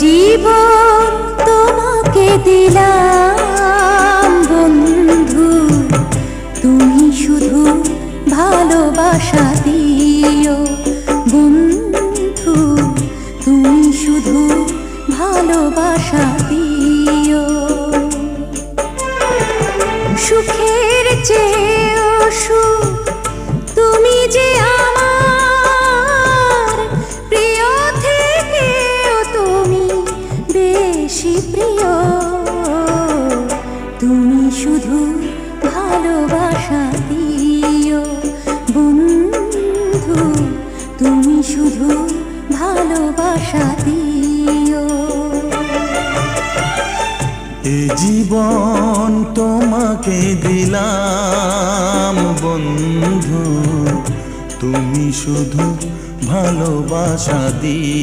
জীবন তোমাকে দিলাম বন্ধু, তুমি শুধু ভালোবাসা দিও বন্ধু, তুমি শুধু ভালোবাসা দিও। সুখের চেয়েও সুখ তুমি যে আমার প্রিয় থেকেও তুমি বেশি প্রিয়, তুমি শুধু ভালোবাসা দিও বন্ধু, তুমি শুধু ভালোবাসা দিও। এ জীবন তোমাকে দিলাম বন্ধু, তুমি শুধু ভালোবাসা দিও।